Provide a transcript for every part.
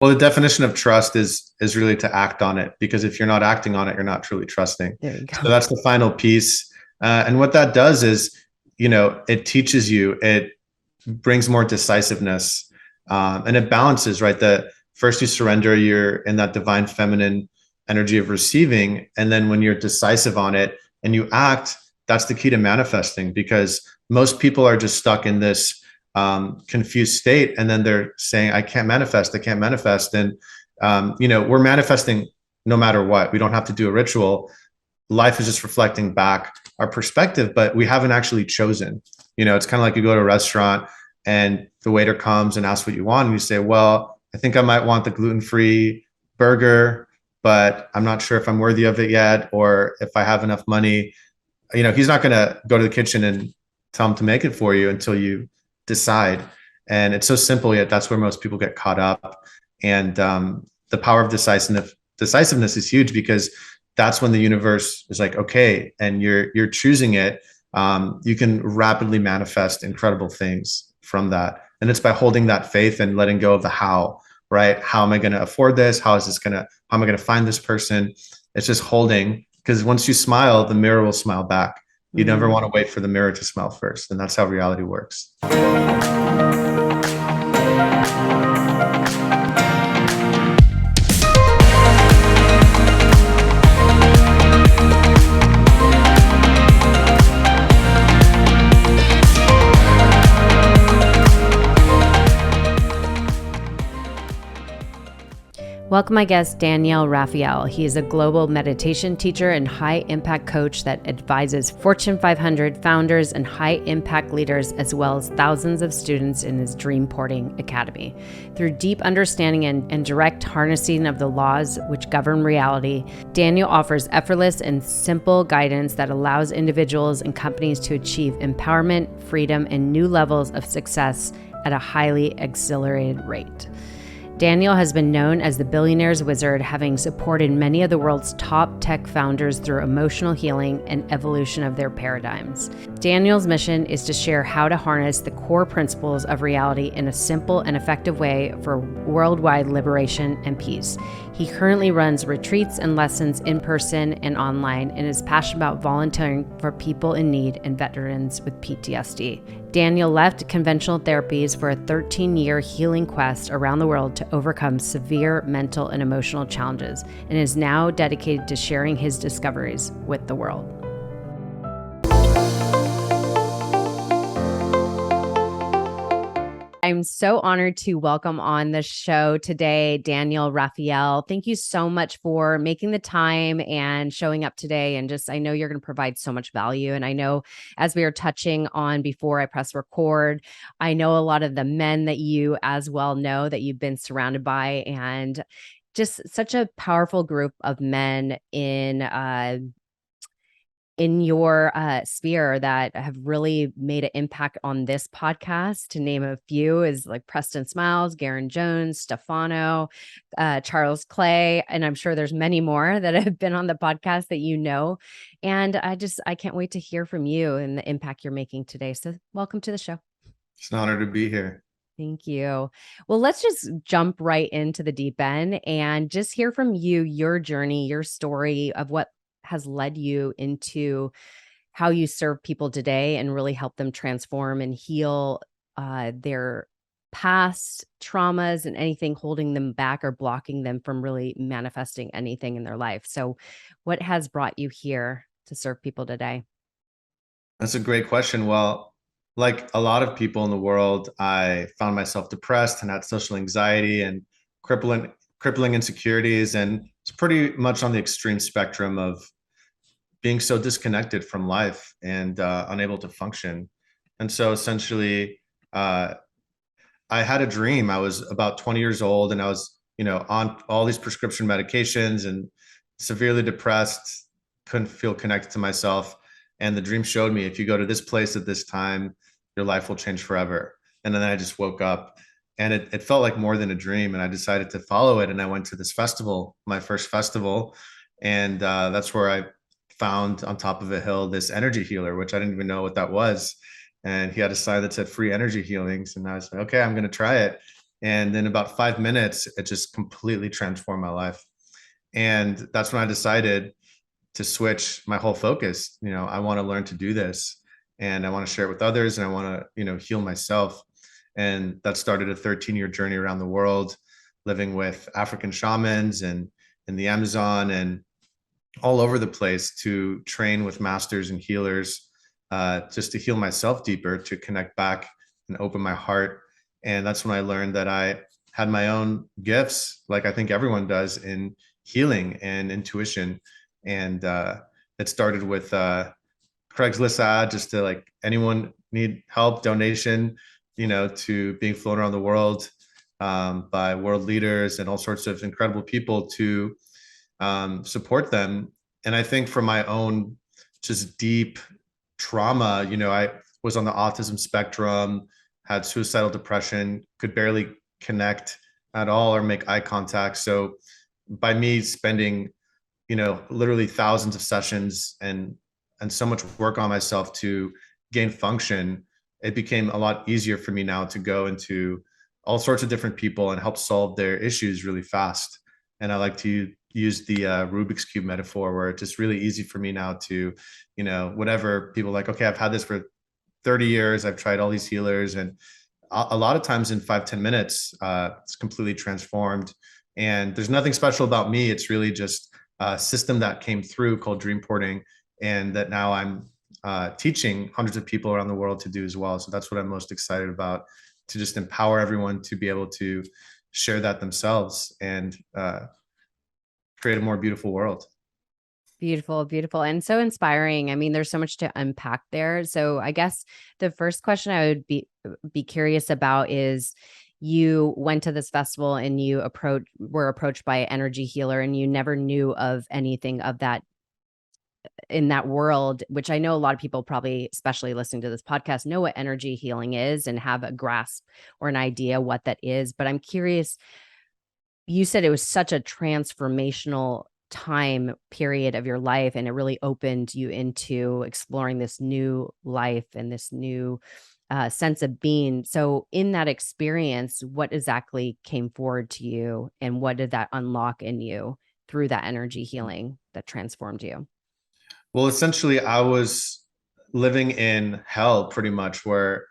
Well, the definition of trust is really to act on it, because if you're not acting on it, you're not truly trusting. There you So go. that's the final piece. And what that does is, it teaches you, it brings more decisiveness, and it balances, right? That first you surrender, you're in that divine feminine energy of receiving. And then when you're decisive on it and you act, that's the key to manifesting, because most people are just stuck in this confused state. And then they're saying, I can't manifest, I can't manifest. And, we're manifesting no matter what. We don't have to do a ritual. Life is just reflecting back our perspective, but we haven't actually chosen. It's kind of like you go to a restaurant and the waiter comes and asks what you want. And you say, well, I think I might want the gluten-free burger, but I'm not sure if I'm worthy of it yet, or if I have enough money. He's not going to go to the kitchen and tell him to make it for you until you decide. And it's so simple, yet that's where most people get caught up. And the power of decisiveness is huge, because that's when the universe is like, okay, and you're choosing it. You can rapidly manifest incredible things from that. And it's by holding that faith and letting go of the how, right? How am I going to afford this? How am I going to find this person? It's just holding, because once you smile, the mirror will smile back. You never want to wait for the mirror to smile first. And that's how reality works. Welcome my guest, Daniel Raphael. He is a global meditation teacher and high impact coach that advises Fortune 500 founders and high impact leaders, as well as thousands of students in his Dreamporting Academy. Through deep understanding and direct harnessing of the laws which govern reality, Daniel offers effortless and simple guidance that allows individuals and companies to achieve empowerment, freedom, and new levels of success at a highly accelerated rate. Daniel has been known as the Billionaires Wizard, having supported many of the world's top tech founders through emotional healing and evolution of their paradigms. Daniel's mission is to share how to harness the core principles of reality in a simple and effective way for worldwide liberation and peace. He currently runs retreats and lessons in person and online, and is passionate about volunteering for people in need and veterans with PTSD. Daniel left conventional therapies for a 13-year healing quest around the world to overcome severe mental and emotional challenges, and is now dedicated to sharing his discoveries with the world. I'm so honored to welcome on the show today, Daniel Raphael. Thank you so much for making the time and showing up today. And I know you're going to provide so much value. And I know, as we were touching on before I press record, I know a lot of the men that you as well know that you've been surrounded by, and just such a powerful group of men in your sphere that have really made an impact on this podcast. To name a few is like Preston Smiles, Garen Jones, Stefano, Charles Clay, and I'm sure there's many more that have been on the podcast that you know. And I can't wait to hear from you and the impact you're making today. So welcome to the show. It's an honor to be here. Thank you. Well, let's just jump right into the deep end and just hear from you, your journey, your story of what has led you into how you serve people today and really help them transform and heal their past traumas and anything holding them back or blocking them from really manifesting anything in their life. So what has brought you here to serve people today? That's a great question. Well, like a lot of people in the world, I found myself depressed and had social anxiety and crippling insecurities. And it's pretty much on the extreme spectrum of being so disconnected from life and unable to function. And so essentially, I had a dream. I was about 20 years old, and I was, on all these prescription medications and severely depressed, couldn't feel connected to myself. And the dream showed me, if you go to this place at this time, your life will change forever. And then I just woke up, and it felt like more than a dream. And I decided to follow it. And I went to this festival, my first festival. And that's where I found, on top of a hill, this energy healer, which I didn't even know what that was. And he had a sign that said free energy healings. And I was like, okay, I'm going to try it. And in about 5 minutes, it just completely transformed my life. And that's when I decided to switch my whole focus. I want to learn to do this, and I want to share it with others, and I want to, heal myself. And that started a 13-year journey around the world, living with African shamans and in the Amazon and all over the place to train with masters and healers, just to heal myself deeper, to connect back and open my heart. And that's when I learned that I had my own gifts, like I think everyone does, in healing and intuition. And it started with Craigslist ad, just to like, anyone need help, donation, to being flown around the world by world leaders and all sorts of incredible people to support them. And I think for my own just deep trauma, I was on the autism spectrum, had suicidal depression, could barely connect at all or make eye contact. So by me spending, literally thousands of sessions and so much work on myself to gain function, it became a lot easier for me now to go into all sorts of different people and help solve their issues really fast. And I like to use the Rubik's Cube metaphor, where it's just really easy for me now to, whatever people like, okay, I've had this for 30 years. I've tried all these healers. And a lot of times in 5-10 minutes, it's completely transformed. And there's nothing special about me. It's really just a system that came through called Dreamporting, and that now I'm teaching hundreds of people around the world to do as well. So that's what I'm most excited about, to just empower everyone to be able to share that themselves and create a more beautiful world. Beautiful, beautiful, and so inspiring. I mean, there's so much to unpack there. So I guess the first question I would be curious about is, you went to this festival and you were approached by an energy healer, and you never knew of anything of that in that world, which I know a lot of people, probably especially listening to this podcast, know what energy healing is and have a grasp or an idea what that is. But I'm curious, you said it was such a transformational time period of your life, and it really opened you into exploring this new life and this new sense of being. So in that experience, what exactly came forward to you, and what did that unlock in you through that energy healing that transformed you? Well, essentially, I was living in hell pretty much, where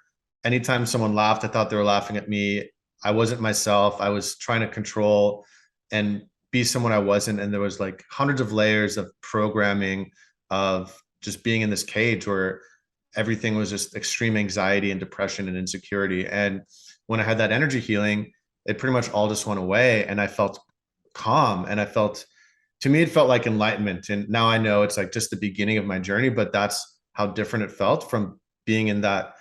anytime someone laughed, I thought they were laughing at me. I wasn't myself. I was trying to control and be someone I wasn't. And there was like hundreds of layers of programming, of just being in this cage where everything was just extreme anxiety and depression and insecurity. And when I had that energy healing, it pretty much all just went away. And I felt calm, and I felt, to me, it felt like enlightenment. And now I know it's like just the beginning of my journey, but that's how different it felt from being in that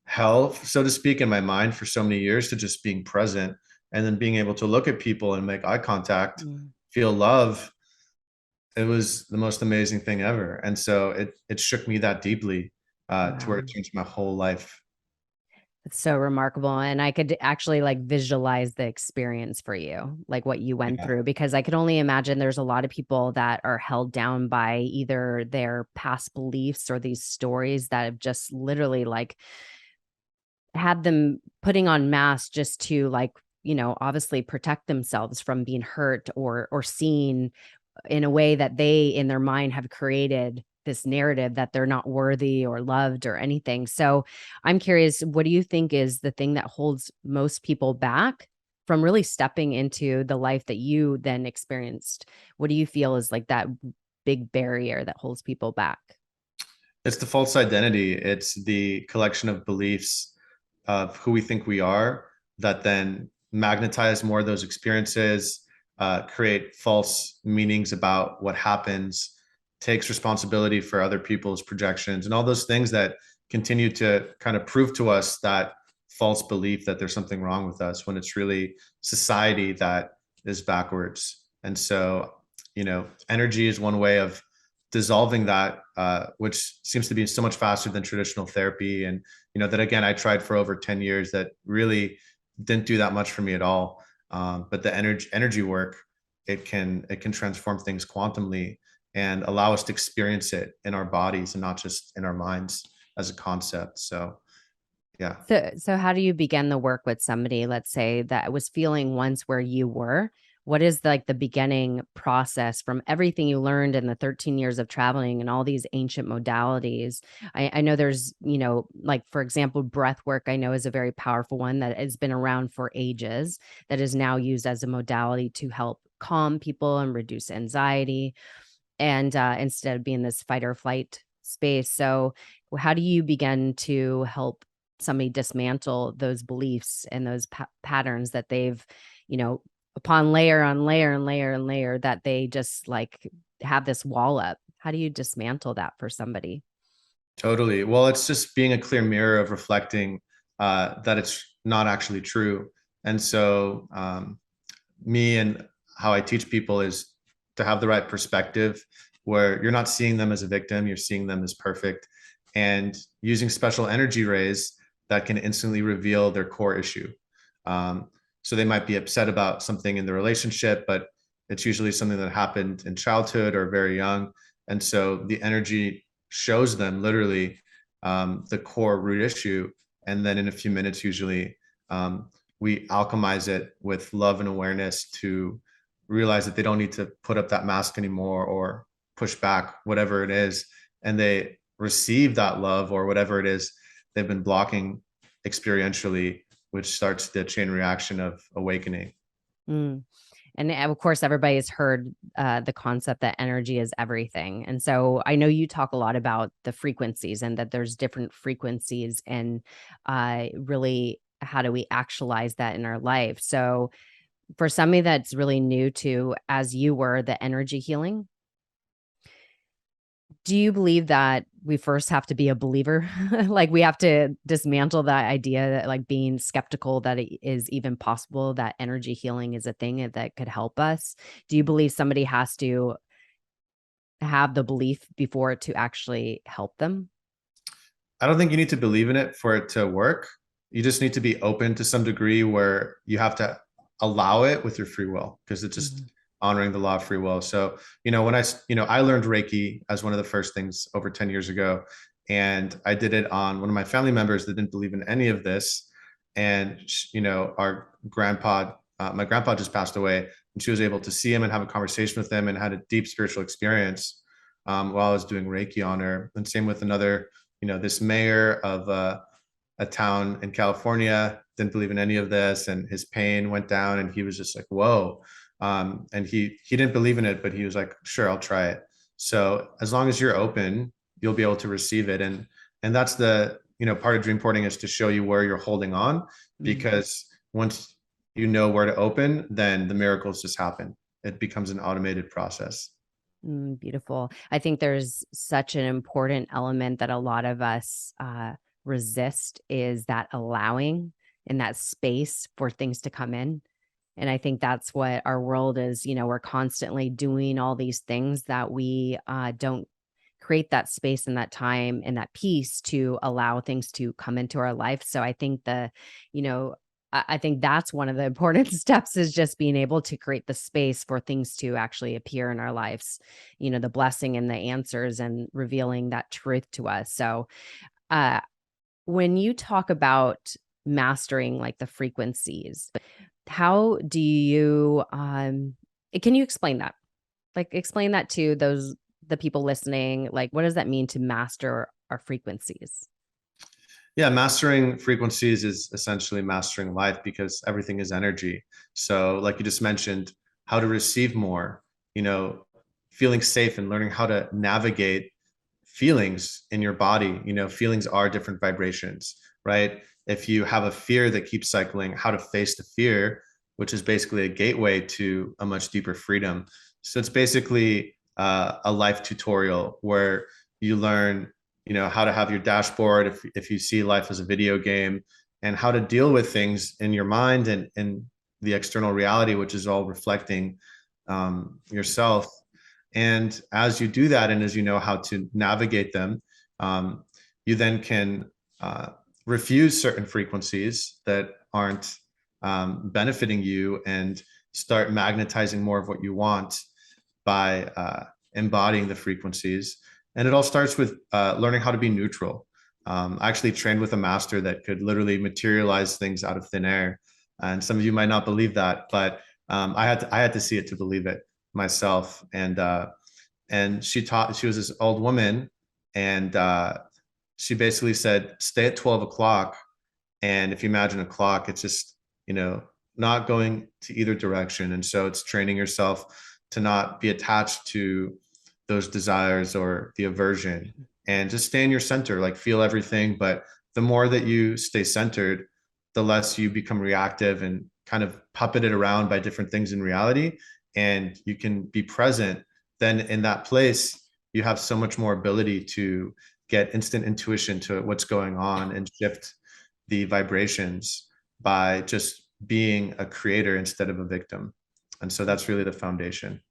hell, so to speak, in my mind for so many years, to just being present and then being able to look at people and make eye contact, Mm. feel love. It was the most amazing thing ever. And so it shook me that deeply, to where Wow. it changed my whole life. It's so remarkable. And I could actually like visualize the experience for you, like what you went Yeah. through, because I could only imagine there's a lot of people that are held down by either their past beliefs or these stories that have just literally like had them putting on masks just to like, obviously protect themselves from being hurt or seen in a way that they in their mind have created this narrative that they're not worthy or loved or anything. So I'm curious, what do you think is the thing that holds most people back from really stepping into the life that you then experienced? What do you feel is like that big barrier that holds people back? It's the false identity. It's the collection of beliefs of who we think we are that then magnetize more of those experiences, create false meanings about what happens, takes responsibility for other people's projections, and all those things that continue to kind of prove to us that false belief that there's something wrong with us, when it's really society that is backwards. And so, energy is one way of dissolving that, which seems to be so much faster than traditional therapy. And, that again, I tried for over 10 years, that really didn't do that much for me at all. But the energy work, it can transform things quantumly and allow us to experience it in our bodies and not just in our minds as a concept. So Yeah. So how do you begin the work with somebody, let's say, that was feeling once where you were? What is like the beginning process from everything you learned in the 13 years of traveling and all these ancient modalities? I know there's, like for example, breath work, I know is a very powerful one that has been around for ages, that is now used as a modality to help calm people and reduce anxiety and instead of being this fight or flight space. So, how do you begin to help somebody dismantle those beliefs and those patterns that they've, you know, upon layer on layer and layer and layer that they just like have this wall up? How do you dismantle that for somebody? Totally. Well, it's just being a clear mirror of reflecting that it's not actually true. And so, me and how I teach people is to have the right perspective where you're not seeing them as a victim, you're seeing them as perfect, and using special energy rays that can instantly reveal their core issue. So they might be upset about something in the relationship, but it's usually something that happened in childhood or very young. And so the energy shows them literally the core root issue. And then in a few minutes, usually, we alchemize it with love and awareness to realize that they don't need to put up that mask anymore or push back, whatever it is. And they receive that love or whatever it is they've been blocking experientially, which starts the chain reaction of awakening. Mm. And of course, everybody has heard the concept that energy is everything. And so I know you talk a lot about the frequencies and that there's different frequencies and really how do we actualize that in our life. So for somebody that's really new to, as you were, the energy healing, do you believe that we first have to be a believer? Like we have to dismantle that idea that like being skeptical that it is even possible that energy healing is a thing that could help us? Do you believe somebody has to have the belief before it to actually help them? I don't think you need to believe in it for it to work. You just need to be open to some degree where you have to allow it with your free will because it's just Mhm. honoring the law of free will. So, when I learned Reiki as one of the first things over 10 years ago, and I did it on one of my family members that didn't believe in any of this. And, my grandpa just passed away, and she was able to see him and have a conversation with him and had a deep spiritual experience while I was doing Reiki on her. And same with another this mayor of a town in California didn't believe in any of this, and his pain went down, and he was just like, "Whoa!" And he didn't believe in it, but he was like, "Sure, I'll try it." So as long as you're open, you'll be able to receive it, and that's the part of dreamporting is to show you where you're holding on, Mhm. because once you know where to open, then the miracles just happen. It becomes an automated process. Beautiful. I think there's such an important element that a lot of us resist is that allowing in that space for things to come in. And I think that's what our world is. We're constantly doing all these things that we don't create that space and that time and that peace to allow things to come into our life. So I think you know, I think that's one of the important steps is just being able to create the space for things to actually appear in our lives, the blessing and the answers and revealing that truth to us. So, uh, when you talk about mastering like the frequencies, how do you can you explain that? Like explain that to the people listening. Like what does that mean to master our frequencies? Yeah, mastering frequencies is essentially mastering life because everything is energy. So, like you just mentioned, how to receive more, you know, feeling safe and learning how to navigate feelings in your body. Feelings are different vibrations, right? If you have a fear that keeps cycling, how to face the fear, which is basically a gateway to a much deeper freedom. So, it's basically a life tutorial where you learn how to have your dashboard if you see life as a video game, and how to deal with things in your mind and the external reality, which is all reflecting yourself. And as you do that, and as you know how to navigate them, you then can refuse certain frequencies that aren't benefiting you, and start magnetizing more of what you want by embodying the frequencies. And it all starts with learning how to be neutral. I actually trained with a master that could literally materialize things out of thin air. And some of you might not believe that, but I had to see it to believe it myself. And she was this old woman, and she basically said, stay at 12 o'clock. And if you imagine a clock, it's just, you know, not going to either direction. And so it's training yourself to not be attached to those desires or the aversion, and just stay in your center, like feel everything. But the more that you stay centered, the less you become reactive and kind of puppeted around by different things in reality. And you can be present. Then in that place, you have so much more ability to get instant intuition to what's going on and shift the vibrations by just being a creator instead of a victim. And so that's really the foundation.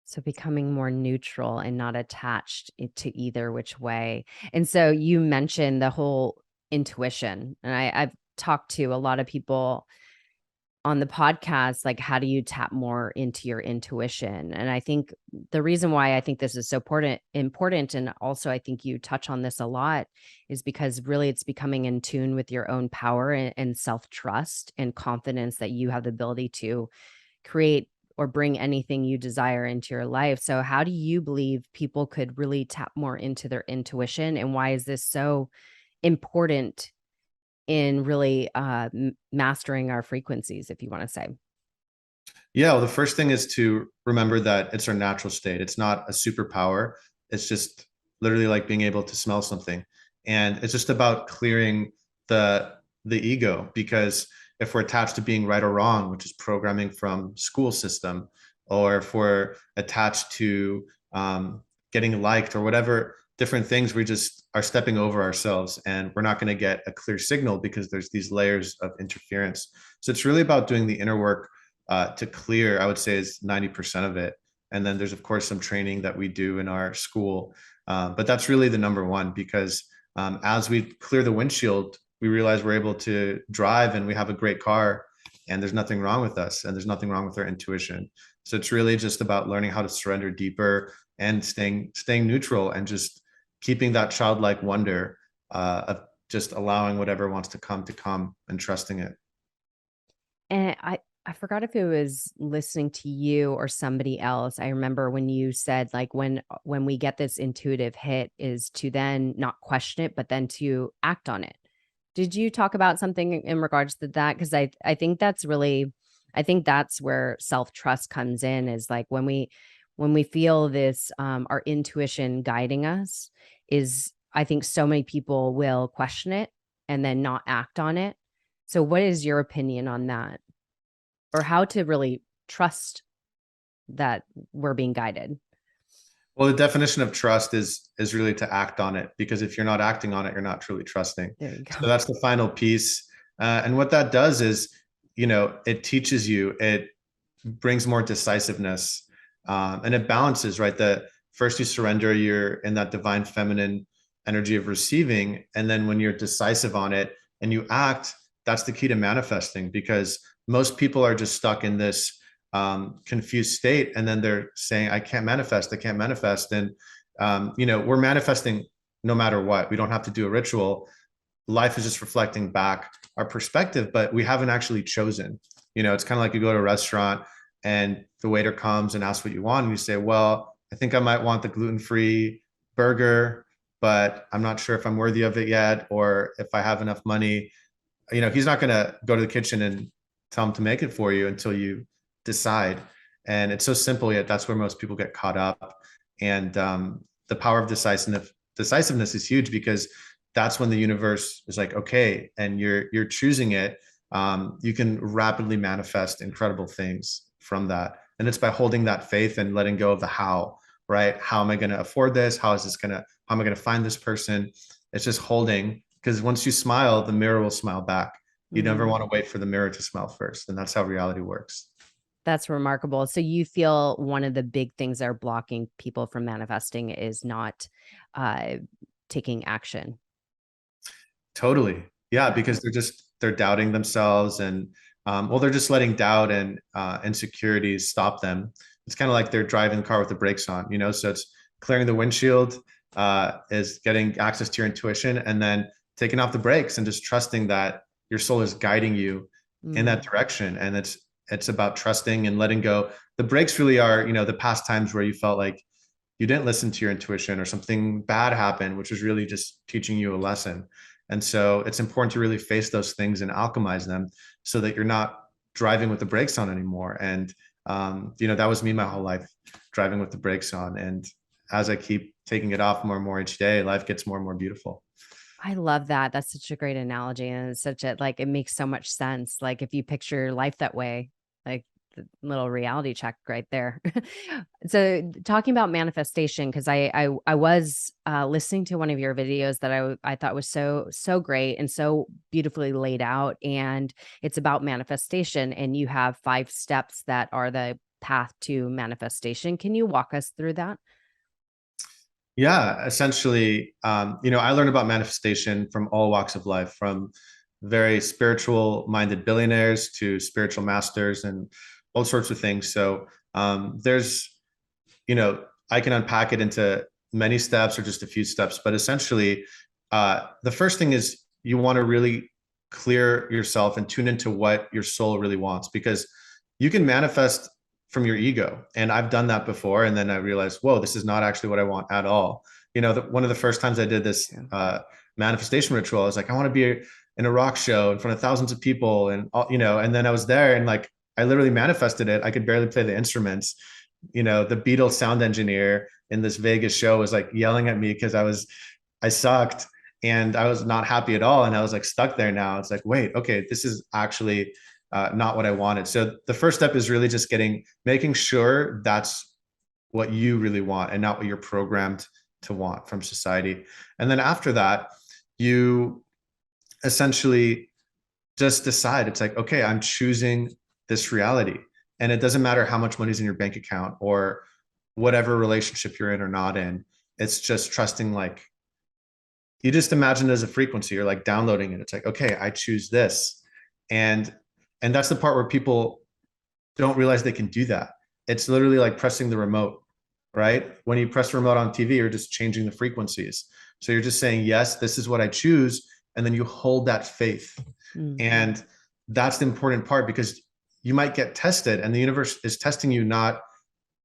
So becoming more neutral and not attached to either which way. And so you mentioned the whole intuition. And I've talked to a lot of people on the podcast, like, how do you tap more into your intuition? And I think the reason why I think this is so important, and also I think you touch on this a lot, is because really it's becoming in tune with your own power and self-trust and confidence that you have the ability to create or bring anything you desire into your life. So how do you believe people could really tap more into their intuition, and why is this so important in really mastering our frequencies, if you want to say? Yeah, well, the first thing is to remember that it's our natural state. It's not a superpower. It's just literally like being able to smell something. And it's just about clearing the ego, because if we're attached to being right or wrong, which is programming from school system, or if we're attached to getting liked or whatever different things, we just are stepping over ourselves, and we're not going to get a clear signal because there's these layers of interference. So it's really about doing the inner work to clear, I would say, is 90% of it. And then there's, of course, some training that we do in our school. But that's really the number one, because as we clear the windshield, we realize we're able to drive and we have a great car, and there's nothing wrong with us, and there's nothing wrong with our intuition. So it's really just about learning how to surrender deeper and staying neutral, and just keeping that childlike wonder of just allowing whatever wants to come and trusting it. And I forgot if it was listening to you or somebody else. I remember when you said, like, when we get this intuitive hit, is to then not question it, but then to act on it. Did you talk about something in regards to that? Because I think that's really, I think that's where self-trust comes in, is like when we feel this our intuition guiding us, is I think so many people will question it and then not act on it. So what is your opinion on that? Or how to really trust that we're being guided? Well, the definition of trust is really to act on it, because if you're not acting on it, you're not truly trusting. There you So go. that's the final piece. And what that does is, you know, it teaches you, it brings more decisiveness, and it balances, right? The first you surrender, you're in that divine feminine energy of receiving. And then when you're decisive on it and you act, that's the key to manifesting, because most people are just stuck in this confused state, and then they're saying, I can't manifest, I can't manifest. And you know, we're manifesting no matter what. We don't have to do a ritual. Life is just reflecting back our perspective, but we haven't actually chosen. You know, it's kind of like you go to a restaurant and the waiter comes and asks what you want, and you say, well, I think I might want the gluten-free burger, but I'm not sure if I'm worthy of it yet, or if I have enough money. You know, he's not going to go to the kitchen and tell him to make it for you until you decide. And it's so simple, yet that's where most people get caught up. And the power of decisiveness is huge, because that's when the universe is like, okay, and you're choosing it. You can rapidly manifest incredible things from that. And it's by holding that faith and letting go of the how, right? How am I going to afford this? How am I going to find this person? It's just holding, because once you smile, the mirror will smile back. You never want to wait for the mirror to smile first. And that's how reality works. That's remarkable. So you feel one of the big things that are blocking people from manifesting is not uh, taking action. Totally. Yeah, Yeah. because they're doubting themselves, and well, they're just letting doubt and insecurities stop them. It's kind of like they're driving the car with the brakes on, you know. So it's clearing the windshield, is getting access to your intuition, and then taking off the brakes and just trusting that your soul is guiding you in that Mm. direction. And it's about trusting and letting go. The breaks really are, the past times where you felt like you didn't listen to your intuition or something bad happened, which was really just teaching you a lesson. And so it's important to really face those things and alchemize them so that you're not driving with the brakes on anymore. And that was me my whole life, driving with the brakes on. And as I keep taking it off more and more each day, life gets more and more beautiful. I love that. That's such a great analogy, and it's such a like, it makes so much sense. Like, if you picture your life that way, like, the little reality check right there. So, talking about manifestation, because I was listening to one of your videos that I thought was so great and so beautifully laid out, and it's about manifestation, and you have 5 steps that are the path to manifestation. Can you walk us through that? Yeah, essentially, I learned about manifestation from all walks of life, from very spiritual minded billionaires to spiritual masters and all sorts of things. So there's, I can unpack it into many steps or just a few steps, but essentially, the first thing is you want to really clear yourself and tune into what your soul really wants, because you can manifest from your ego. And I've done that before. And then I realized, whoa, this is not actually what I want at all. One of the first times I did this Yeah. manifestation ritual, I was like, I want to be in a rock show in front of thousands of people. And, and then I was there and like, I literally manifested it. I could barely play the instruments. The Beatles sound engineer in this Vegas show was like yelling at me because I sucked and I was not happy at all. And I was like stuck there now. It's like, wait, okay, this is actually not what I wanted. So the first step is really just making sure that's what you really want and not what you're programmed to want from society. And then after that, you essentially just decide it's like, okay, I'm choosing this reality. And it doesn't matter how much money's in your bank account or whatever relationship you're in or not in. It's just trusting, like, you just imagine it as a frequency. You're like downloading it. It's like, okay, I choose this. And that's the part where people don't realize they can do that. It's literally like pressing the remote, right? When you press the remote on TV, you're just changing the frequencies. So you're just saying, yes, this is what I choose. And then you hold that faith. Mhm. And that's the important part, because you might get tested and the universe is testing you not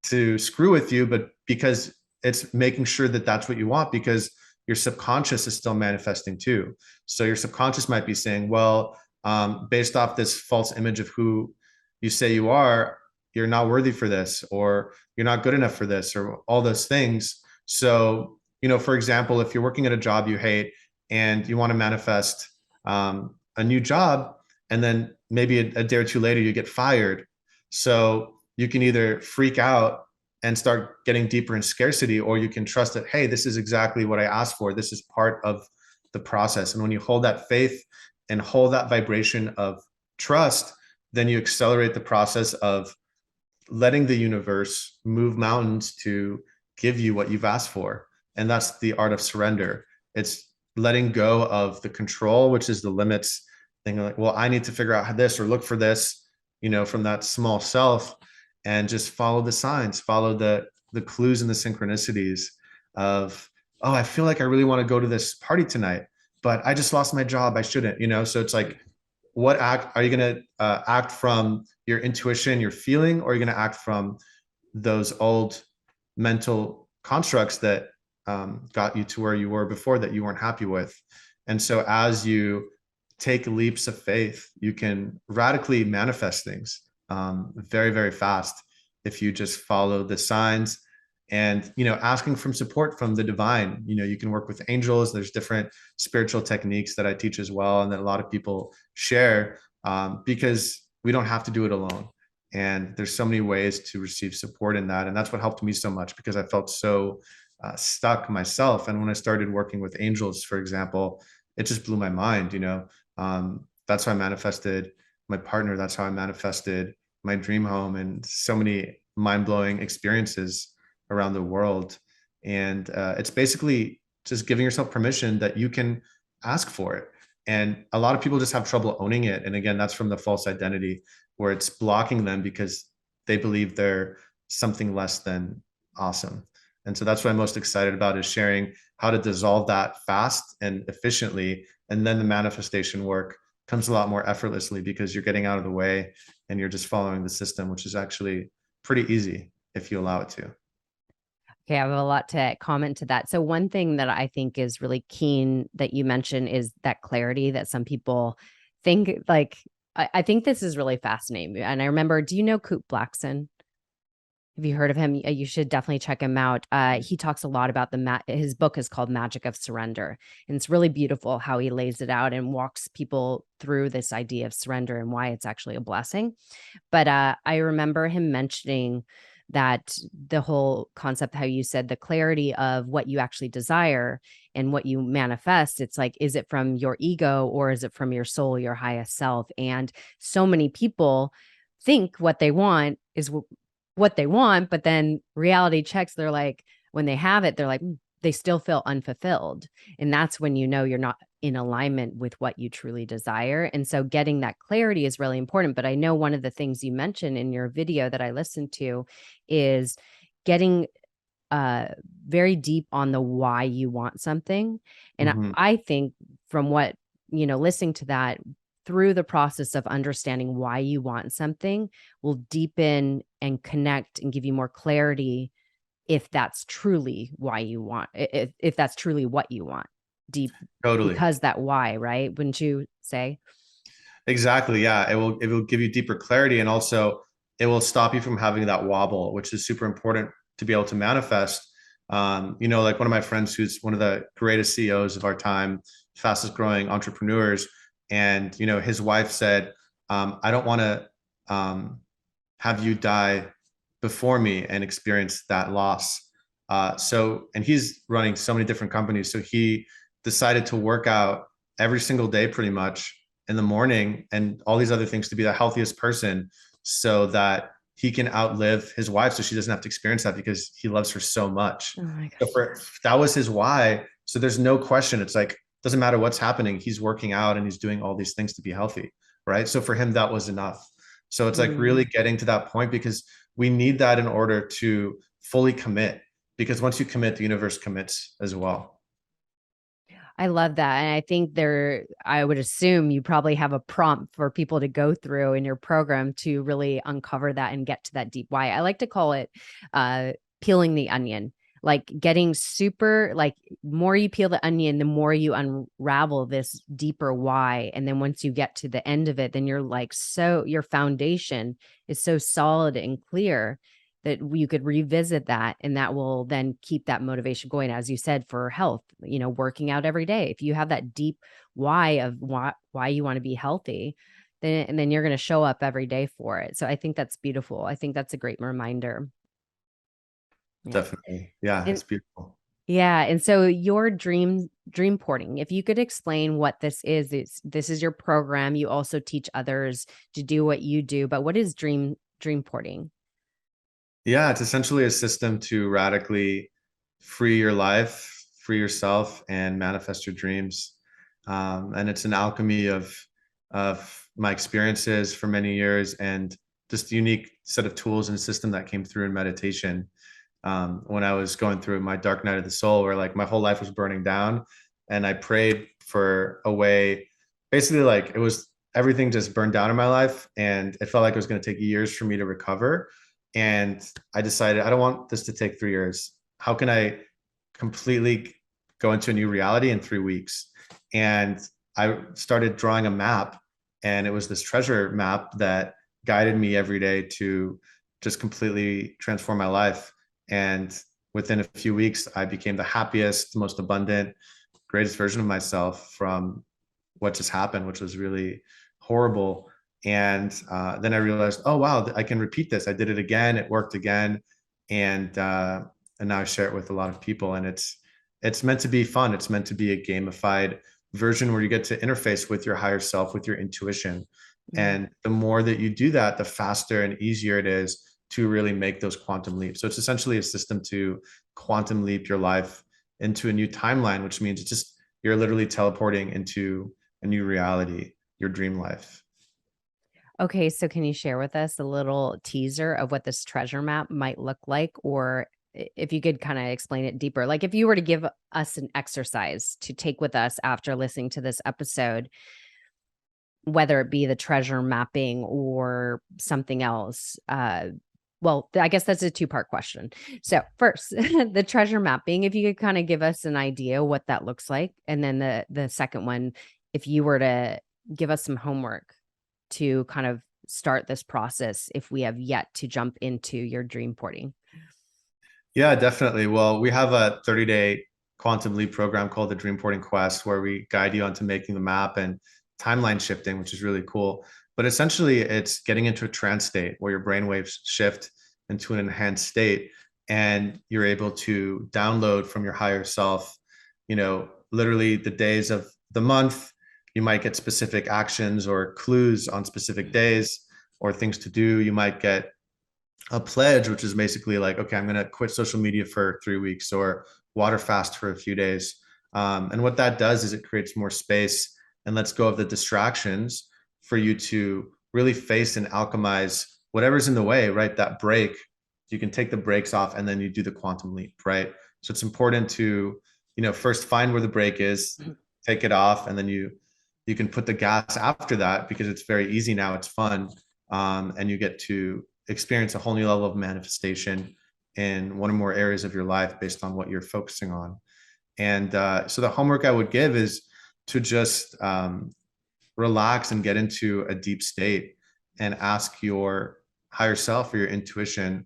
to screw with you, but because it's making sure that that's what you want, because your subconscious is still manifesting too. So your subconscious might be saying, well, based off this false image of who you say you are, you're not worthy for this, or you're not good enough for this, or all those things. So, for example, if you're working at a job you hate and you want to manifest a new job, and then maybe a day or two later you get fired. So you can either freak out and start getting deeper in scarcity, or you can trust that, hey, this is exactly what I asked for. This is part of the process. And when you hold that faith and hold that vibration of trust, then you accelerate the process of letting the universe move mountains to give you what you've asked for. And that's the art of surrender. It's letting go of the control, which is the limits, thinking like, well, I need to figure out this or look for this, from that small self, and just follow the signs, follow the clues and the synchronicities of, oh, I feel like I really want to go to this party tonight, but I just lost my job. I shouldn't, So it's like, what act are you going to act from your intuition, your feeling, or are you going to act from those old mental constructs that got you to where you were before that you weren't happy with? And so as you take leaps of faith, you can radically manifest things very, very fast if you just follow the signs and, asking from support from the divine. You can work with angels. There's different spiritual techniques that I teach as well, and that a lot of people share, because we don't have to do it alone. And there's so many ways to receive support in that. And that's what helped me so much, because I felt so stuck myself. And when I started working with angels, for example, it just blew my mind. That's how I manifested my partner. That's how I manifested my dream home, and so many mind-blowing experiences around the world. And it's basically just giving yourself permission that you can ask for it. And a lot of people just have trouble owning it. And again, that's from the false identity, where it's blocking them because they believe they're something less than awesome. And so that's what I'm most excited about, is sharing how to dissolve that fast and efficiently, And then the manifestation work comes a lot more effortlessly because you're getting out of the way and you're just following the system, which is actually pretty easy if you allow it to. Okay, I have a lot to comment to that. So one thing that I think is really keen that you mentioned is that clarity that some people think like I think this is really fascinating. And I remember, do you know Coop Blackson? Have you heard of him? You should definitely check him out. He talks a lot about his book is called Magic of Surrender. And it's really beautiful how he lays it out and walks people through this idea of surrender and why it's actually a blessing. But I remember him mentioning that the whole concept, how you said the clarity of what you actually desire and what you manifest, it's like, is it from your ego or is it from your soul, your highest self? And so many people think what they want is what they want, but then reality checks, they're like, when they have it, they're like, they still feel unfulfilled. And that's when you know you're not in alignment with what you truly desire. And so getting that clarity is really important. But I know one of the things you mentioned in your video that I listened to is getting very deep on the why you want something. And Mhm. I think from what, listening to that through the process of understanding why you want something will deepen and connect and give you more clarity if that's truly why you want, if that's truly what you want deep, Totally. because that why, right? Wouldn't you say? Exactly. Yeah. It will give you deeper clarity, and also it will stop you from having that wobble, which is super important to be able to manifest. Like one of my friends who's one of the greatest CEOs of our time, fastest growing entrepreneurs, and his wife said, I don't want to have you die before me and experience that loss. And he's running so many different companies. So he decided to work out every single day, pretty much in the morning, and all these other things to be the healthiest person so that he can outlive his wife. So she doesn't have to experience that because he loves her so much. Oh my So gosh. that was his why. So there's no question. It's like, doesn't matter what's happening. He's working out and he's doing all these things to be healthy. Right. So for him, that was enough. So it's like Mm. really getting to that point because we need that in order to fully commit. Because once you commit, the universe commits as well. I love that. And I think I would assume you probably have a prompt for people to go through in your program to really uncover that and get to that deep why. I like to call it uh, peeling the onion, like getting super, like more you peel the onion, the more you unravel this deeper why. And then once you get to the end of it, then you're like, so your foundation is so solid and clear that you could revisit that and that will then keep that motivation going, as you said, for health, working out every day. If you have that deep why of why you want to be healthy, then you're going to show up every day for it. So I think that's beautiful. I think that's a great reminder. Yeah. Definitely. Yeah, And it's beautiful. yeah, and so your dream porting, if you could explain what this is, this is your program. You also teach others to do what you do, but what is dream porting? Yeah, it's essentially a system to radically free your life, free yourself, and manifest your dreams. And it's an alchemy of my experiences for many years and just a unique set of tools and system that came through in meditation. When I was going through my dark night of the soul, where like my whole life was burning down, and I prayed for a way. Basically, like it was everything just burned down in my life, and it felt like it was going to take years for me to recover. And I decided I don't want this to take 3 years. How can I completely go into a new reality in 3 weeks? And I started drawing a map, and it was this treasure map that guided me every day to just completely transform my life. And within a few weeks, I became the happiest, most abundant, greatest version of myself from what just happened, which was really horrible. And then I realized, oh wow, I can repeat this. I did it again. It worked again, and now I share it with a lot of people. And it's meant to be fun. It's meant to be a gamified version where you get to interface with your higher self, with your intuition. Mm. And the more that you do that, the faster and easier it is to really make those quantum leaps. So it's essentially a system to quantum leap your life into a new timeline, which means it's just you're literally teleporting into a new reality, your dream life. Okay, so can you share with us a little teaser of what this treasure map might look like, or if you could kind of explain it deeper, like if you were to give us an exercise to take with us after listening to this episode, whether it be the treasure mapping or something else. Well, I guess that's a two-part question. So first, the treasure mapping, if you could kind of give us an idea what that looks like. And then the second one, if you were to give us some homework to kind of start this process, if we have yet to jump into your dream porting. Yeah, definitely. Well, we have a 30-day quantum leap program called the Dreamporting Quest, where we guide you onto making the map and timeline shifting, which is really cool. But essentially, it's getting into a trance state where your brainwaves shift into an enhanced state, and you're able to download from your higher self, literally the days of the month. You might get specific actions or clues on specific days or things to do. You might get a pledge, which is basically like, okay, I'm going to quit social media for 3 weeks or water fast for a few days. And what that does is it creates more space and lets go of the distractions for you to really face and alchemize whatever's in the way, right? That break, you can take the brakes off and then you do the quantum leap, right? So it's important to, first find where the break is, take it off, and then you can put the gas after that because it's very easy now. It's fun. And you get to experience a whole new level of manifestation in one or more areas of your life based on what you're focusing on. And so the homework I would give is to just relax and get into a deep state and ask your higher self or your intuition,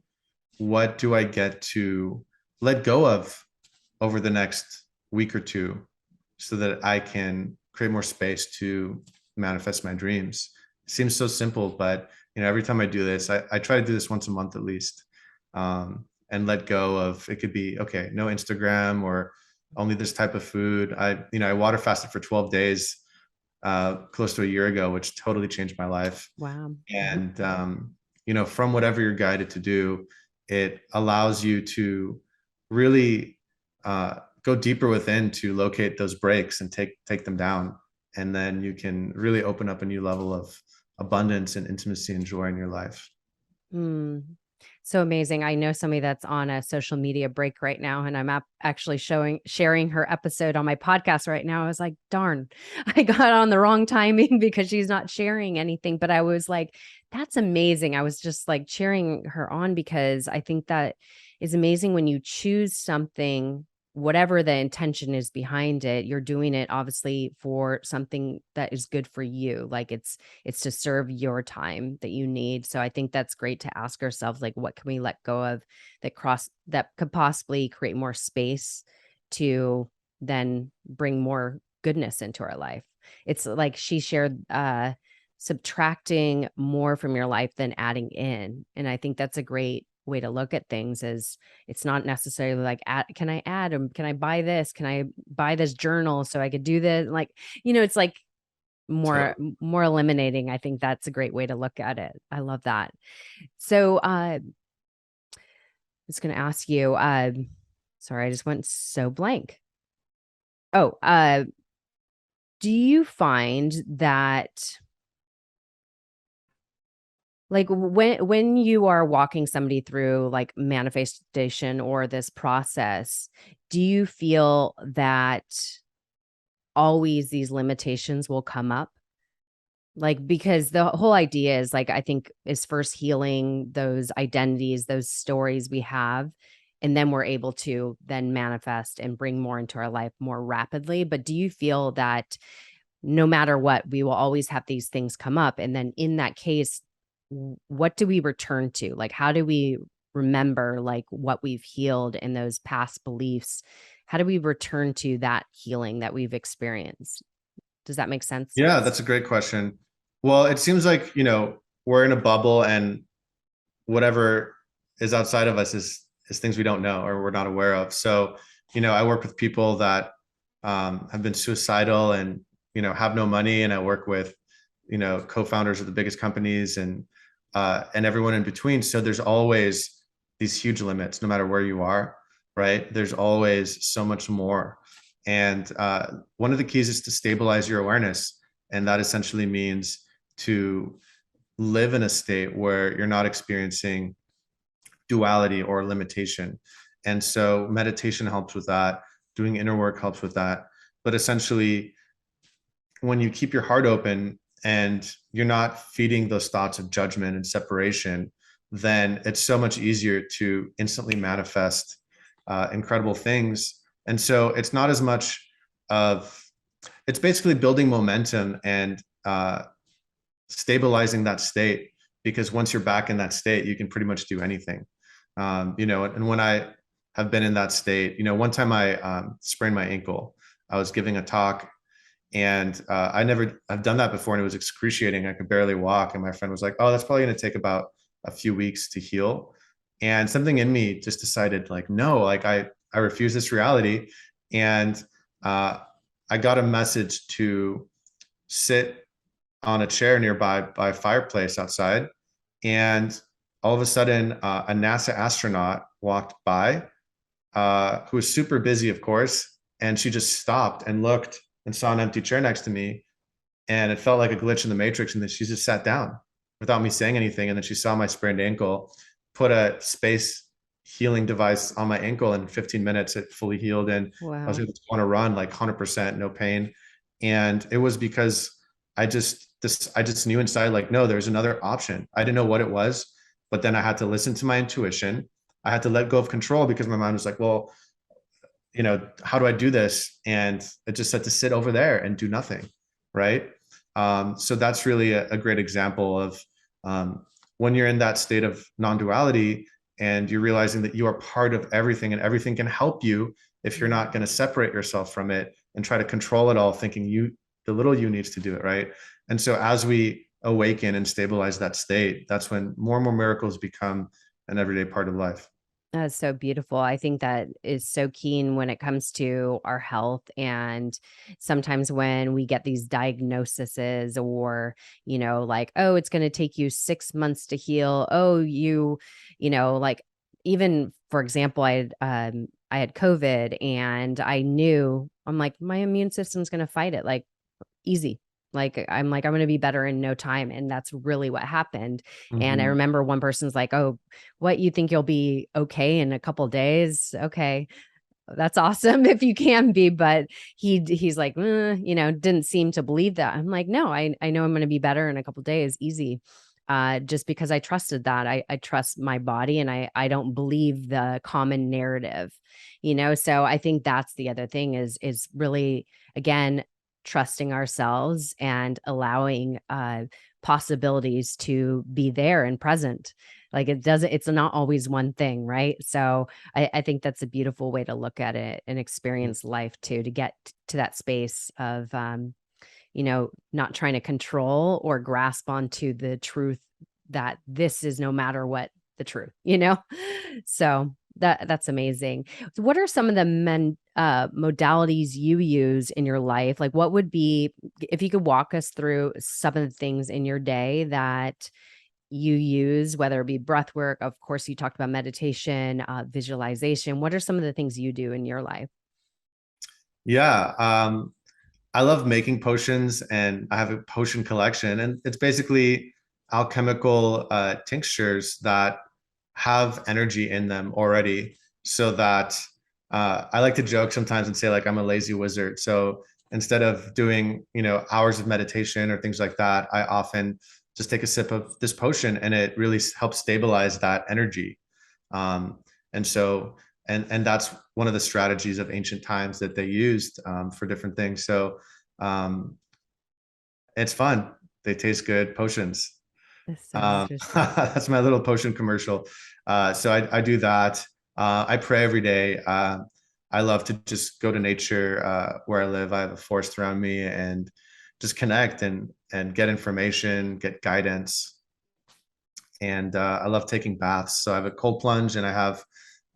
what do I get to let go of over the next week or two so that I can create more space to manifest my dreams? It seems so simple, but every time I do this, I try to do this once a month at least, and let go of, it could be, okay, no Instagram or only this type of food. I water fasted for 12 days, close to a year ago, which totally changed my life. Wow. And, from whatever you're guided to do, it allows you to really go deeper within to locate those breaks and take them down. And then you can really open up a new level of abundance and intimacy and joy in your life. Mm. So amazing. I know somebody that's on a social media break right now, and I'm actually sharing her episode on my podcast right now. I was like, darn, I got on the wrong timing because she's not sharing anything. But I was like, that's amazing. I was just like cheering her on because I think that is amazing when you choose something, whatever the intention is behind it, you're doing it obviously for something that is good for you. Like it's to serve your time that you need. So I think that's great to ask ourselves, like, what can we let go of that could possibly create more space to then bring more goodness into our life. It's like she shared subtracting more from your life than adding in. And I think that's a great way to look at things. Is it's not necessarily like, can I add, can I buy this? Can I buy this journal so I could do this? Like, it's like more, So more eliminating. I think that's a great way to look at it. I love that. So, I was going to ask you, sorry, I just went so blank. Oh, do you find that, like, when you are walking somebody through like manifestation or this process, do you feel that always these limitations will come up? Like, because the whole idea is like, I think, is first healing those identities, those stories we have, and then we're able to then manifest and bring more into our life more rapidly. But do you feel that no matter what, we will always have these things come up? And then in that case, what do we return to? Like, how do we remember like what we've healed in those past beliefs? How do we return to that healing that we've experienced? Does that make sense? yeah, that's a great question. Well, it seems like, we're in a bubble and whatever is outside of us is things we don't know or we're not aware of. So, I work with people that have been suicidal and, have no money. And I work with, co-founders of the biggest companies and everyone in between. So there's always these huge limits, no matter where you are, right? There's always so much more. And one of the keys is to stabilize your awareness. And that essentially means to live in a state where you're not experiencing duality or limitation. And so meditation helps with that. Doing inner work helps with that. But essentially, when you keep your heart open and you're not feeding those thoughts of judgment and separation, then it's so much easier to instantly manifest incredible things. And so it's not as much of, it's basically building momentum and stabilizing that state, because once you're back in that state, you can pretty much do anything. And when I have been in that state, one time I sprained my ankle. I was giving a talk, and I've done that before, and it was excruciating. I could barely walk. And my friend was like, "Oh, that's probably going to take about a few weeks to heal." And something in me just decided, like, no, like I refuse this reality. And uh, I got a message to sit on a chair nearby by a fireplace outside. And all of a sudden, a NASA astronaut walked by, who was super busy, of course. And she just stopped and looked and saw an empty chair next to me. And it felt like a glitch in the matrix. And then she just sat down without me saying anything. And then she saw my sprained ankle, put a space healing device on my ankle. In 15 minutes, it fully healed. And I was Wow. able to go on a run, like 100%, no pain. And it was because I just knew inside, like, no, there's another option. I didn't know what it was, but then I had to listen to my intuition. I had to let go of control, because my mind was like, well, how do I do this? And it just said to sit over there and do nothing. Right. So that's really a great example of when you're in that state of non-duality and you're realizing that you are part of everything and everything can help you if you're not going to separate yourself from it and try to control it all, thinking the little you needs to do it. Right. And so as we awaken and stabilize that state, that's when more and more miracles become an everyday part of life. That's so beautiful. I think that is so keen when it comes to our health. And sometimes when we get these diagnoses or, like, oh, it's going to take you 6 months to heal. Oh, like even for example, I had COVID and I knew I'm like, my immune system's going to fight it. Like easy. I'm going to be better in no time. And that's really what happened. And I Mm-hmm. remember one person's like, oh, what, you think you'll be okay in a couple days? Okay. That's awesome if you can be, but he's like, didn't seem to believe that. I'm like, no, I know I'm going to be better in a couple days, easy. Just because I trusted that. I trust my body, and I don't believe the common narrative, so I think that's the other thing is really, again, trusting ourselves and allowing possibilities to be there and present. Like it's not always one thing, right? So I think that's a beautiful way to look at it and experience life too, to get to that space of not trying to control or grasp onto the truth that this is no matter what the truth. So that's amazing. What are some of the modalities you use in your life? Like, what would be, if you could walk us through some of the things in your day that you use, whether it be breath work, of course, you talked about meditation, visualization. What are some of the things you do in your life? Yeah. I love making potions, and I have a potion collection, and it's basically alchemical tinctures that have energy in them already, so that I like to joke sometimes and say, like, I'm a lazy wizard. So instead of doing, hours of meditation or things like that, I often just take a sip of this potion, and it really helps stabilize that energy. And so, and that's one of the strategies of ancient times that they used for different things. So um, it's fun. They taste good, potions. That's so interesting. That's my little potion commercial. So I do that. I pray every day. I love to just go to nature where I live. I have a forest around me, and just connect and get information, get guidance. And I love taking baths. So I have a cold plunge, and I have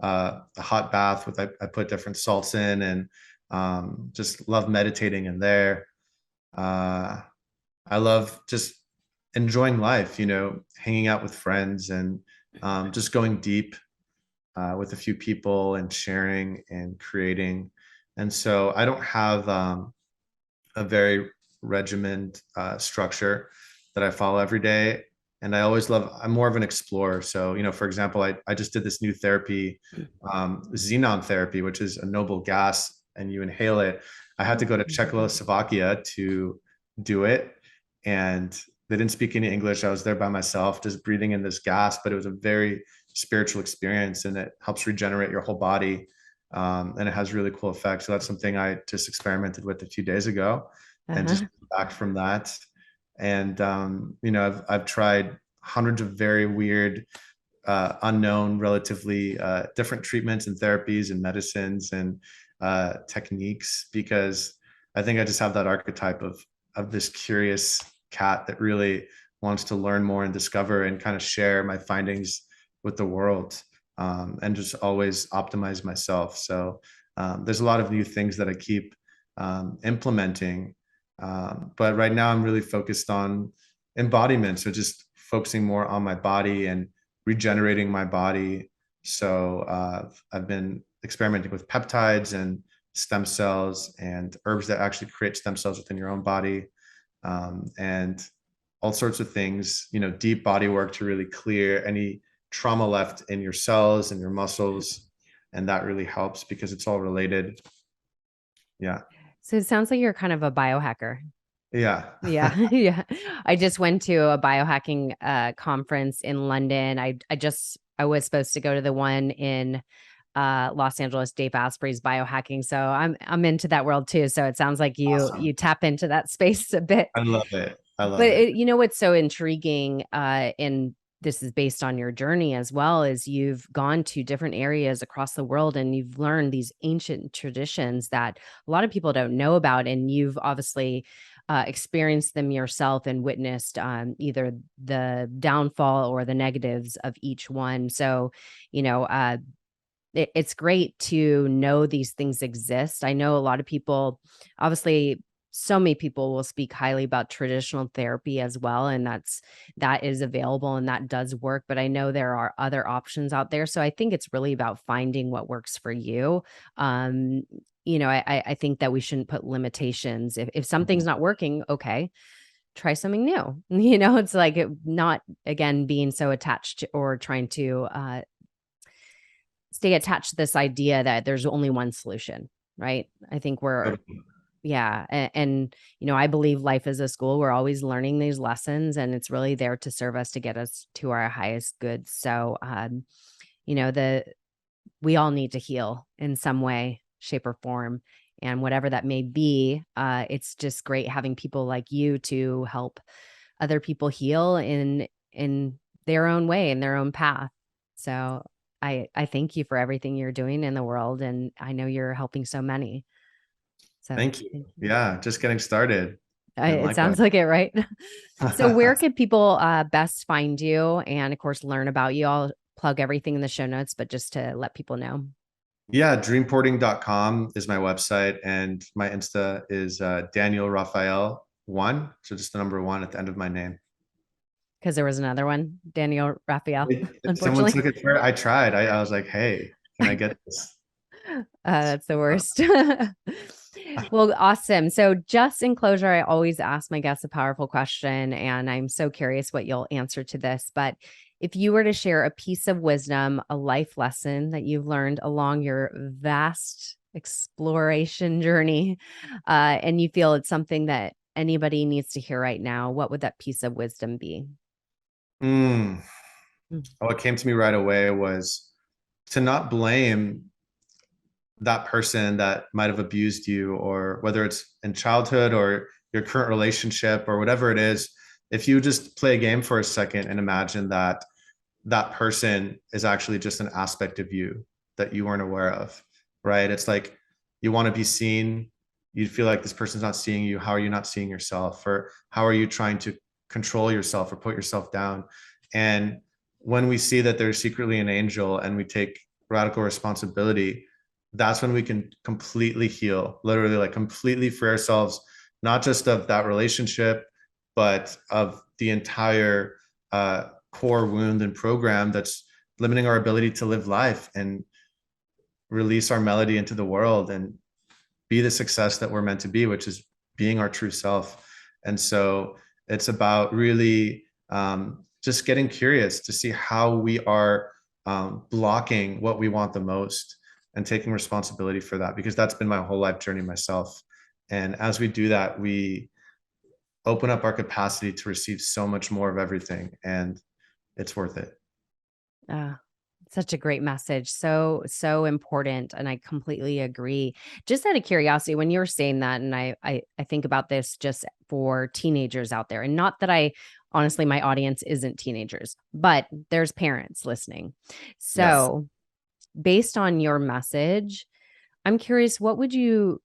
a hot bath with I put different salts in, and just love meditating in there. Uh, I love just enjoying life, hanging out with friends, and just going deep with a few people and sharing and creating. And so I don't have a very regimented structure that I follow every day. And I'm more of an explorer. So, for example, I just did this new therapy, xenon therapy, which is a noble gas and you inhale it. I had to go to Czechoslovakia to do it. And they didn't speak any English. I was there by myself, just breathing in this gas, but it was a very spiritual experience and it helps regenerate your whole body. And it has really cool effects. So that's something I just experimented with a few days ago and just Uh-huh. back from that. And I've tried hundreds of very weird, unknown, relatively different treatments and therapies and medicines and techniques because I think I just have that archetype of this curious cat that really wants to learn more and discover and kind of share my findings with the world, and just always optimize myself. So there's a lot of new things that I keep implementing, but right now I'm really focused on embodiment. So just focusing more on my body and regenerating my body. So I've been experimenting with peptides and stem cells and herbs that actually create stem cells within your own body, and all sorts of things, deep body work to really clear any trauma left in your cells and your muscles. And that really helps because it's all related. Yeah. So it sounds like you're kind of a biohacker. Yeah. Yeah, yeah. I just went to a biohacking conference in London. I was supposed to go to the one in Los Angeles, Dave Asprey's biohacking. So I'm into that world too. So it sounds like you Awesome. tap into that space a bit. I love it. I But love it. what's so intriguing, and this is based on your journey as well, is you've gone to different areas across the world and you've learned these ancient traditions that a lot of people don't know about, and you've obviously experienced them yourself and witnessed either the downfall or the negatives of each one. So, you know, uh, it's great to know these things exist. I know a lot of people, obviously, so many people will speak highly about traditional therapy as well, and that is available and that does work. But I know there are other options out there, so I think it's really about finding what works for you. Um, I think that we shouldn't put limitations. If something's not working, okay, try something new. It's like not again being so attached or trying to stay attached to this idea that there's only one solution, right? I think yeah. I believe life is a school. We're always learning these lessons and it's really there to serve us to get us to our highest good. So, you know, the, we all need to heal in some way, shape or form. And whatever that may be, it's just great having people like you to help other people heal in their own way, in their own path. So I thank you for everything you're doing in the world, and I know you're helping so many. So Thank you. thank you. Yeah. Just getting started. And It likewise. sounds like it, right? So where could people best find you and of course learn about you? I'll plug everything in the show notes, but just to let people know. Yeah, dreamporting.com is my website, and my Insta is Daniel Raphael one. So just the number one at the end of my name. Because there was another one, Daniel Raphael, Someone unfortunately. took it for I tried. I was like, hey, can I get this? That's the worst. Well, awesome. So, just in closure, I always ask my guests a powerful question, and I'm so curious what you'll answer to this. But if you were to share a piece of wisdom, a life lesson that you've learned along your vast exploration journey, and you feel it's something that anybody needs to hear right now, what would that piece of wisdom be? Mm. Mm. What came to me right away was to not blame that person that might have abused you, or whether it's in childhood or your current relationship or whatever it is. If you just play a game for a second and imagine that that person is actually just an aspect of you that you weren't aware of, right? It's like you want to be seen. You feel like this person's not seeing you. How are you not seeing yourself? Or how are you trying to control yourself or put yourself down? And when we see that there's secretly an angel and we take radical responsibility, that's when we can completely heal, literally, like completely free ourselves, not just of that relationship, but of the entire core wound and program that's limiting our ability to live life and release our melody into the world and be the success that we're meant to be, which is being our true self. And so it's about really just getting curious to see how we are blocking what we want the most and taking responsibility for that, because that's been my whole life journey myself. And as we do that, we open up our capacity to receive so much more of everything, and it's worth it. Uh, Such a great message. So, so important. And I completely agree. Just out of curiosity, when you were saying that, and I think about this just for teenagers out there, and not that I honestly, my audience isn't teenagers, but there's parents listening. Yes. So, based on your message, I'm curious, what would you,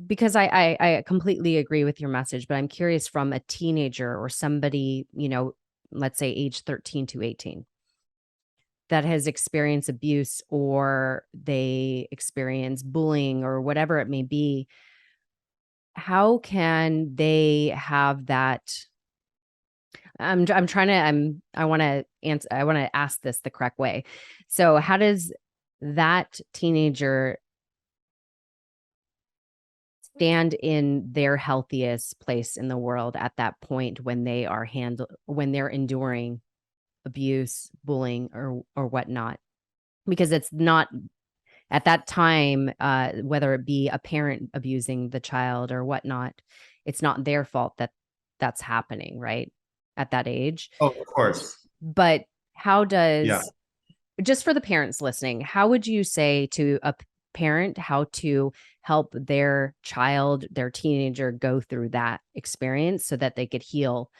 because I completely agree with your message, but I'm curious from a teenager or somebody, let's say age 13 to 18 that has experienced abuse or they experience bullying or whatever it may be, how can they have that? I'm trying to I want to answer, I want to ask this the correct way. So how does that teenager stand in their healthiest place in the world at that point when they are when they're enduring abuse, bullying, or whatnot? Because it's not at that time, whether it be a parent abusing the child or whatnot, it's not their fault that that's happening, right? At that age. Oh, of course. But how Yeah. does, just for the parents listening, how would you say to a parent how to help their child, their teenager go through that experience so that they could heal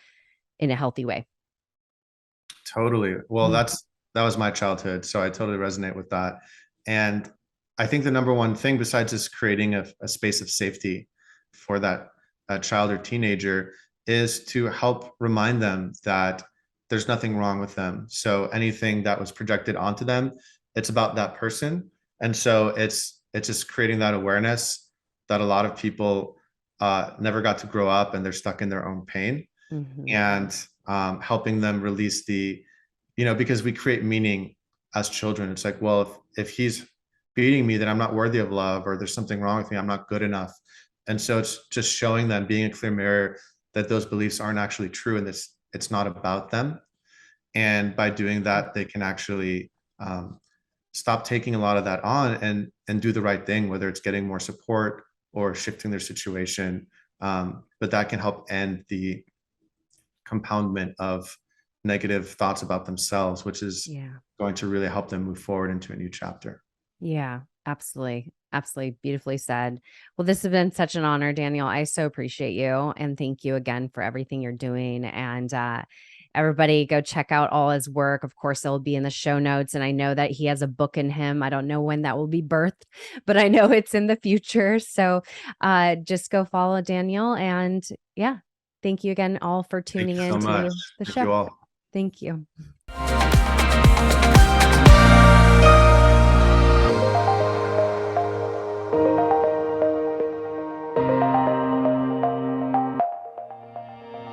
in a healthy way? Totally. Well, Mm. that was my childhood, so I totally resonate with that. And I think the number one thing, besides just creating a space of safety for that child or teenager, is to help remind them that there's nothing wrong with them. So anything that was projected onto them, it's about that person. And so it's just creating that awareness that a lot of people never got to grow up and they're stuck in their own pain, Mhm. and helping them release the, because we create meaning as children. It's like, well, if he's beating me, then I'm not worthy of love, or there's something wrong with me, I'm not good enough. And so it's just showing them, being a clear mirror, that those beliefs aren't actually true, and this it's not about them. And by doing that, they can actually stop taking a lot of that on, and do the right thing, whether it's getting more support or shifting their situation. But that can help end the compoundment of negative thoughts about themselves, which is Yeah. going to really help them move forward into a new chapter. Yeah, absolutely. Absolutely. Beautifully said. Well, this has been such an honor, Daniel. I so appreciate you. And thank you again for everything you're doing. And everybody go check out all his work. Of course, it'll be in the show notes. And I know that he has a book in him. I don't know when that will be birthed, but I know it's in the future. So just go follow Daniel. And yeah, thank you again all for Thank tuning you so in much. to the Thank you show. all. Thank you.